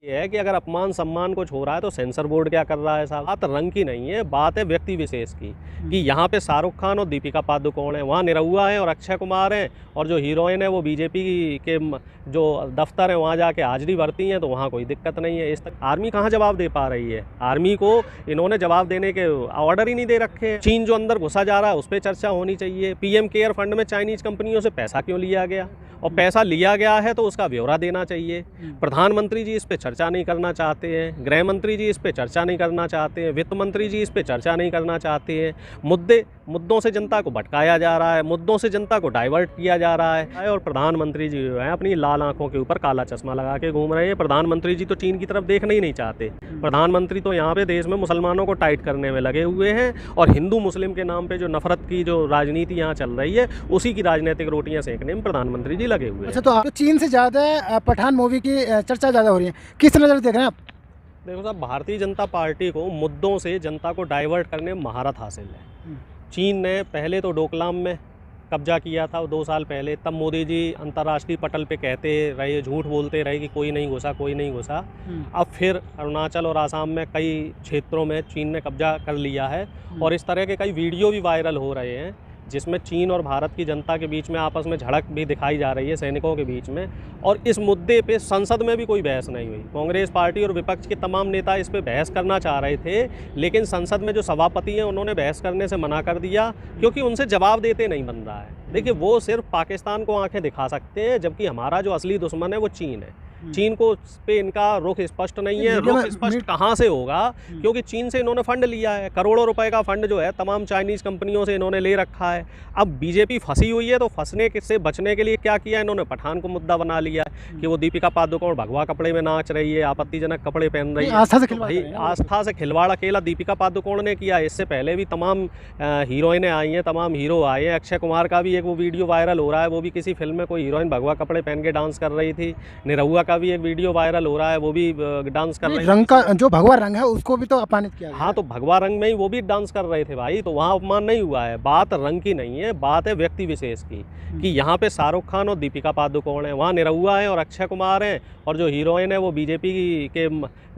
ये है कि अगर अपमान सम्मान कुछ हो रहा है तो सेंसर बोर्ड क्या कर रहा है साहब। बात रंग की नहीं है, बात है व्यक्ति विशेष की कि यहाँ पे शाहरुख खान और दीपिका पादुकोण है, वहाँ निरहुआ है और अक्षय कुमार हैं, और जो हीरोइन है वो बीजेपी के जो दफ्तर है वहाँ जाके हाजिरी भरती हैं, तो वहाँ कोई दिक्कत नहीं है। इस तक आर्मी कहाँ जवाब दे पा रही है? आर्मी को इन्होंने जवाब देने के ऑर्डर ही नहीं दे रखे हैं। चीन जो अंदर घुसा जा रहा है उस पर चर्चा होनी चाहिए। पीएम केयर फंड में चाइनीज कंपनियों से पैसा क्यों लिया गया, और पैसा लिया गया है तो उसका ब्यौरा देना चाहिए। प्रधानमंत्री जी इस पे चर्चा नहीं करना चाहते हैं, गृह मंत्री जी इस पे चर्चा नहीं करना चाहते हैं, वित्त मंत्री जी इस पे चर्चा नहीं करना चाहते हैं। मुद्दों से जनता को भटकाया जा रहा है, मुद्दों से जनता को डाइवर्ट किया जा रहा है, और प्रधानमंत्री जी जो है अपनी लाल आंखों के ऊपर काला चश्मा लगा के घूम रहे हैं। प्रधानमंत्री जी तो चीन की तरफ देखना ही नहीं चाहते। प्रधानमंत्री तो यहाँ पे देश में मुसलमानों को टाइट करने में लगे हुए हैं, और हिंदू मुस्लिम के नाम पे जो नफरत की जो राजनीति यहाँ चल रही है उसी की राजनीतिक रोटियाँ सेकने में प्रधानमंत्री जी लगे हुए हैं। अच्छा, तो आप तो चीन से ज़्यादा पठान मूवी की चर्चा ज़्यादा हो रही है, किस नज़र देख रहे हैं आप? देखो साहब, भारतीय जनता पार्टी को मुद्दों से जनता को डाइवर्ट करने में महारत हासिल है। चीन ने पहले तो डोकलाम में कब्जा किया था 2 साल पहले, तब मोदी जी अंतर्राष्ट्रीय पटल पे कहते रहे, झूठ बोलते रहे कि कोई नहीं घुसा, कोई नहीं घुसा। अब फिर अरुणाचल और आसाम में कई क्षेत्रों में चीन ने कब्जा कर लिया है, और इस तरह के कई वीडियो भी वायरल हो रहे हैं जिसमें चीन और भारत की जनता के बीच में आपस में झड़प भी दिखाई जा रही है, सैनिकों के बीच में। और इस मुद्दे पे संसद में भी कोई बहस नहीं हुई। कांग्रेस पार्टी और विपक्ष के तमाम नेता इस पे बहस करना चाह रहे थे, लेकिन संसद में जो सभापति हैं उन्होंने बहस करने से मना कर दिया, क्योंकि उनसे जवाब देते नहीं बन रहा है। देखिए, वो सिर्फ पाकिस्तान को आंखें दिखा सकते हैं, जबकि हमारा जो असली दुश्मन है वो चीन है। चीन को पे इनका रुख स्पष्ट नहीं है। रुख स्पष्ट कहाँ से होगा? क्योंकि चीन से इन्होंने फंड लिया है, करोड़ों रुपए का फंड जो है तमाम चाइनीज कंपनियों से इन्होंने ले रखा है। अब बीजेपी फंसी हुई है, तो फंसने से बचने के लिए क्या किया इन्होंने? पठान को मुद्दा बना लिया है कि वो दीपिका पादुकोण भगवा कपड़े में नाच रही है, आपत्तिजनक कपड़े पहन रही है। आस्था से खिलवाड़ अकेला दीपिका पादुकोण ने किया। इससे पहले भी तमाम हीरोइनें आई हैं, तमाम हीरो आए हैं। अक्षय कुमार का भी एक वो वीडियो वायरल हो रहा है, वो भी किसी फिल्म में कोई हीरोइन भगवा कपड़े पहन के डांस कर रही थी। निरहुआ का भी एक वीडियो वायरल हो रहा है, वो भी डांस कर रहे रंग का जो भगवा रंग है उसको भी तो अपमानित किया। हाँ, तो भगवा रंग में ही वो भी डांस कर रहे थे भाई, तो वहाँ अपमान नहीं हुआ है। बात रंग की नहीं है, बात है व्यक्ति विशेष की कि यहाँ पे शाहरुख खान और दीपिका पादुकोण है, वहाँ निरहुआ है और अक्षय कुमार हैं, और जो हीरोइन है वो बीजेपी के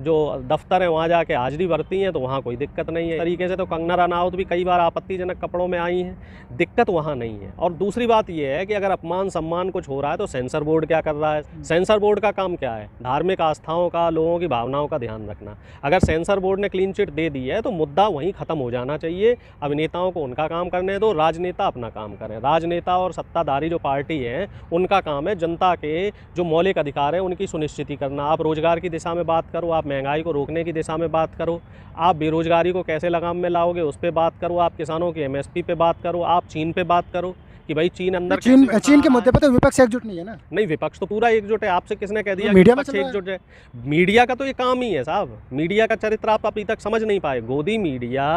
जो दफ्तर है वहाँ जाके हाजिरी भरती हैं, तो वहाँ कोई दिक्कत नहीं है। तरीके से तो कंगना रनौत भी कई बार आपत्तिजनक कपड़ों में आई हैं, दिक्कत वहाँ नहीं है। और दूसरी बात ये है कि अगर अपमान सम्मान कुछ हो रहा है तो सेंसर बोर्ड क्या कर रहा है? सेंसर बोर्ड का काम क्या है? धार्मिक आस्थाओं का, लोगों की भावनाओं का ध्यान रखना। अगर सेंसर बोर्ड ने क्लीन चिट दे दी है तो मुद्दा वहीं ख़त्म हो जाना चाहिए। अभिनेताओं को उनका काम करने दो, राजनेता अपना काम करें। राजनेता और सत्ताधारी जो पार्टी है उनका काम है जनता के जो मौलिक अधिकार हैं उनकी सुनिश्चिति करना। आप रोजगार की दिशा में बात करो, आप महंगाई को रोकने की दिशा में बात करो, आप बेरोजगारी को कैसे लगाम में लाओगे उस पर बात करो, आप किसानों की एमएसपी पे बात करो, आप चीन पे बात करो कि भाई चीन अंदर चीन के मुद्दे पर तो विपक्ष एकजुट नहीं है ना। नहीं, विपक्ष तो पूरा एकजुट है। आपसे किसने कह दिया मीडिया में एकजुट है? मीडिया का तो ये काम ही है साहब। मीडिया का चरित्र आप अभी तक समझ नहीं पाए। गोदी मीडिया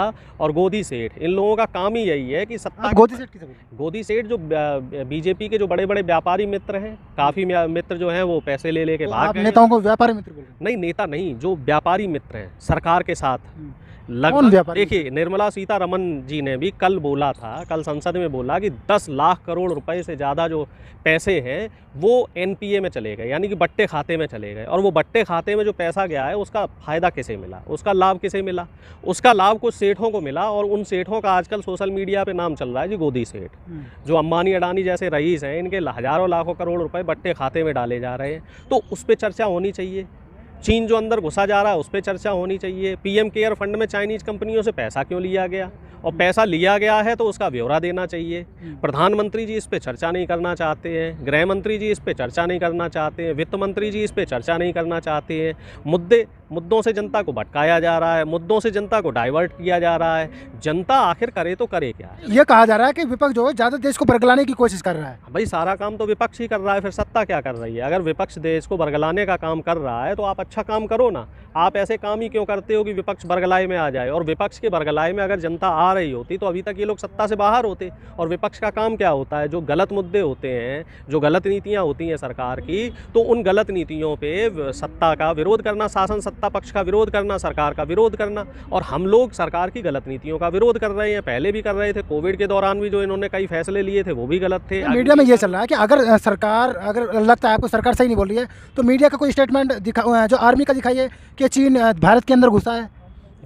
और गोदी सेठ, इन लोगों का काम ही यही है कि सत्ता। गोदी सेठ जो बीजेपी के जो बड़े बड़े व्यापारी मित्र हैं, काफी मित्र जो हैं वो पैसे ले लेके भाग गए। नेताओं को व्यापारी मित्र बोल रहे हैं? नहीं, नेता नहीं, जो व्यापारी मित्र हैं सरकार के साथ। लगभग देखिए, निर्मला सीतारमण जी ने भी कल बोला था, कल संसद में बोला कि 10 लाख करोड़ रुपए से ज़्यादा जो पैसे हैं वो एनपीए में चले गए, यानी कि बट्टे खाते में चले गए। और वो बट्टे खाते में जो पैसा गया है उसका फ़ायदा किसे मिला, उसका लाभ किसे मिला? उसका लाभ कुछ सेठों को मिला, और उन सेठों का आजकल सोशल मीडिया पे नाम चल रहा है जी गोदी सेठ। जो अंबानी अडानी जैसे रईस हैं, इनके हज़ारों लाखों करोड़ रुपए बट्टे खाते में डाले जा रहे हैं, तो उस पर चर्चा होनी चाहिए। चीन जो अंदर घुसा जा रहा है उस पर चर्चा होनी चाहिए। पीएम केयर फंड में चाइनीज कंपनियों से पैसा क्यों लिया गया, और पैसा लिया गया है तो उसका ब्यौरा देना चाहिए। प्रधानमंत्री जी इस पे चर्चा नहीं करना चाहते हैं, गृह मंत्री जी इस पे चर्चा नहीं करना चाहते हैं, वित्त मंत्री जी इस पे चर्चा नहीं करना चाहते हैं। मुद्दों से जनता को भटकाया जा रहा है, मुद्दों से जनता को डाइवर्ट किया जा रहा है। जनता आखिर करे तो करे क्या? ये कहा जा रहा है कि विपक्ष जो है ज़्यादा देश को बरगलाने की कोशिश कर रहा है। भाई, सारा काम तो विपक्ष ही कर रहा है, फिर सत्ता क्या कर रही है? अगर विपक्ष देश को बरगलाने का काम कर रहा है तो आप अच्छा काम करो ना। आप ऐसे काम ही क्यों करते हो कि विपक्ष बरगलाए में आ जाए? और विपक्ष के बरगलाए में अगर जनता आ रही होती तो अभी तक ये लोग सत्ता से बाहर होते। और विपक्ष का काम क्या होता है? जो गलत मुद्दे होते हैं, जो गलत नीतियाँ होती हैं सरकार की, तो उन गलत नीतियों पे सत्ता का विरोध करना, शासन सत्ता पक्ष का विरोध करना, सरकार का विरोध करना, और हम लोग सरकार की गलत नीतियों का विरोध कर रहे हैं। पहले भी कर रहे थे, कोविड के दौरान भी जो इन्होंने कई फैसले लिए थे वो भी गलत थे। मीडिया में ये चल रहा है कि अगर सरकार, अगर लगता है आपको सरकार सही नहीं बोल रही है, तो मीडिया का कोई स्टेटमेंट जो आर्मी का दिखाइए कि चीन भारत के अंदर घुसा है।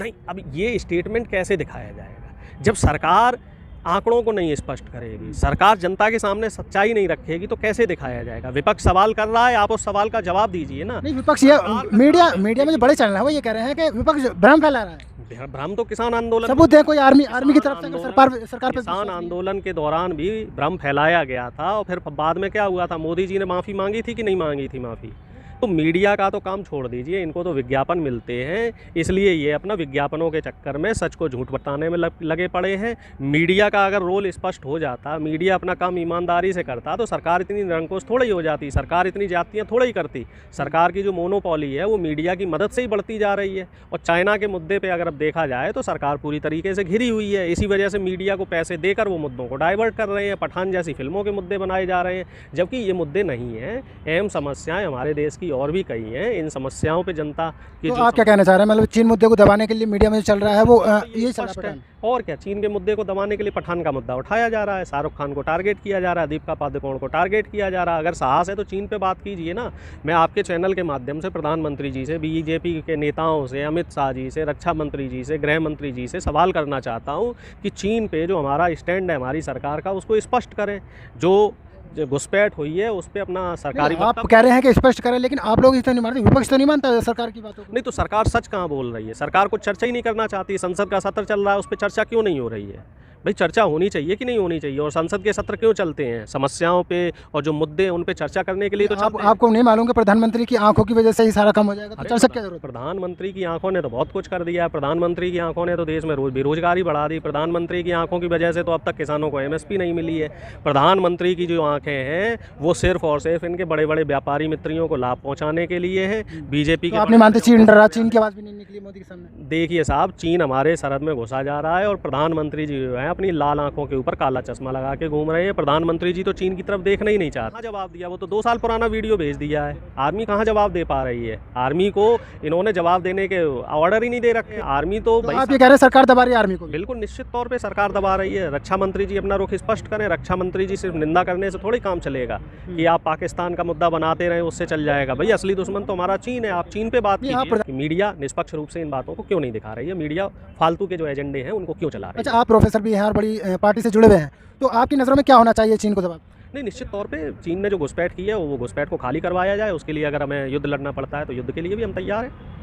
नहीं, अब ये स्टेटमेंट कैसे दिखाया जाएगा जब सरकार आंकड़ों को नहीं स्पष्ट करेगी, सरकार जनता के सामने सच्चाई नहीं रखेगी, तो कैसे दिखाया जाएगा? विपक्ष सवाल कर रहा है, आप उस सवाल का जवाब दीजिए ना। नहीं, विपक्ष ये मीडिया में जो बड़े चैनल है वो ये कह रहे हैं कि विपक्ष भ्रम फैला रहा है। भ्रम तो किसान आंदोलन, सबूत है कोई आर्मी की तरफ से सरकार पे किसान आंदोलन के दौरान भी भ्रम फैलाया गया था, और फिर बाद में क्या हुआ था? मोदी जी ने माफ़ी मांगी थी कि नहीं मांगी थी माफ़ी? तो मीडिया का तो काम छोड़ दीजिए, इनको तो विज्ञापन मिलते हैं, इसलिए ये अपना विज्ञापनों के चक्कर में सच को झूठ बताने में लगे पड़े हैं। मीडिया का अगर रोल स्पष्ट हो जाता, मीडिया अपना काम ईमानदारी से करता, तो सरकार इतनी निरंकुश थोड़ी ही हो जाती, सरकार इतनी जातियाँ थोड़ी ही करती। सरकार की जो मोनोपॉली है वो मीडिया की मदद से ही बढ़ती जा रही है। और चाइना के मुद्दे पर अगर अब देखा जाए तो सरकार पूरी तरीके से घिरी हुई है। इसी वजह से मीडिया को पैसे देकर वो मुद्दों को डाइवर्ट कर रहे हैं, पठान जैसी फिल्मों के मुद्दे बनाए जा रहे हैं, जबकि ये मुद्दे नहीं हैं। अहम समस्याएं हमारे देश की और भी कई हैं, इन समस्याओं पे जनता की तो आप क्या कहना चाह रहे हैं? मतलब चीन मुद्दे को दबाने के लिए मीडिया में जो चल रहा है वो ये चल रहा है। और क्या, चीन के मुद्दे को दबाने के लिए पठान का मुद्दा उठाया जा रहा है, शाहरुख खान को टारगेट किया जा रहा है, दीपिका पादुकोण को टारगेट किया जा रहा है। अगर साहस है तो चीन पे बात कीजिए ना। मैं आपके चैनल के माध्यम से प्रधानमंत्री जी से, बीजेपी के नेताओं से, अमित शाह जी से, रक्षा मंत्री जी से, गृह मंत्री जी से सवाल करना चाहता हूँ कि चीन पे जो हमारा स्टैंड है हमारी सरकार का, उसको स्पष्ट करें। जो घुसपैठ हुई है उस पर अपना सरकारी, आप कह रहे हैं कि स्पष्ट करें, लेकिन आप लोग इसे नहीं मानते, विपक्ष तो नहीं मानता सरकार की बातों को। नहीं तो सरकार सच कहाँ बोल रही है? सरकार कुछ चर्चा ही नहीं करना चाहती। संसद का सत्र चल रहा है, उस पर चर्चा क्यों नहीं हो रही है? भाई चर्चा होनी चाहिए कि नहीं होनी चाहिए? और संसद के सत्र क्यों चलते हैं? समस्याओं पे और जो मुद्दे हैं उन पे चर्चा करने के लिए तो चलते हैं। आपको नहीं मालूम कि प्रधानमंत्री की आंखों की वजह से ही सारा काम हो जाएगा, तो चर्चा क्या जरूरत? प्रधानमंत्री की आंखों ने तो बहुत कुछ कर दिया है। प्रधानमंत्री की आंखों ने तो देश में बेरोजगारी बढ़ा दी। प्रधानमंत्री की आंखों की वजह से तो अब तक किसानों को MSP नहीं मिली है। प्रधानमंत्री की जो आंखें हैं वो सिर्फ और सिर्फ इनके बड़े बड़े व्यापारी मित्रियों को लाभ पहुंचाने के लिए है। बीजेपी के आप नहीं मानते चीन डर रहा? चीन की आवाज भी नहीं निकली मोदी के सामने। देखिए साहब, चीन हमारे सरहद में घुसा जा रहा है और प्रधानमंत्री जी जो है अपनी लाल आंखों के ऊपर काला चश्मा लगा के घूम रहे हैं। प्रधानमंत्री जी तो चीन की तरफ देखना ही नहीं चाहते। कहाँ जवाब दिया? वो तो 2 साल पुराना वीडियो भेज दिया है। आर्मी कहाँ जवाब दे पा रही है? आर्मी को इन्होंने जवाब देने के ऑर्डर ही नहीं दे रखे। आर्मी तो भाई, आप ये कह रहे हैं सरकार दबा रही है आर्मी को? बिल्कुल निश्चित तौर पे सरकार दबा रही है। रक्षा मंत्री जी अपना रुख स्पष्ट करें। रक्षा मंत्री जी सिर्फ निंदा करने से थोड़ी काम चलेगा कि आप पाकिस्तान का मुद्दा बनाते रहे उससे चल जाएगा। भाई असली दुश्मन तो हमारा चीन है। आप चीन पे बात कीजिए। मीडिया निष्पक्ष रूप से इन बातों को क्यों नहीं दिखा रही है? मीडिया फालतू के जो एजेंडे हैं उनको क्यों चला रही है? अच्छा, आप प्रोफेसर भी हैं और बड़ी पार्टी से जुड़े हुए हैं, तो आपकी नज़रों में क्या होना चाहिए चीन को दबा? नहीं, निश्चित तौर पे चीन ने जो घुसपैठ की है वो घुसपैठ को खाली करवाया जाए। उसके लिए अगर हमें युद्ध लड़ना पड़ता है तो युद्ध के लिए भी हम तैयार हैं।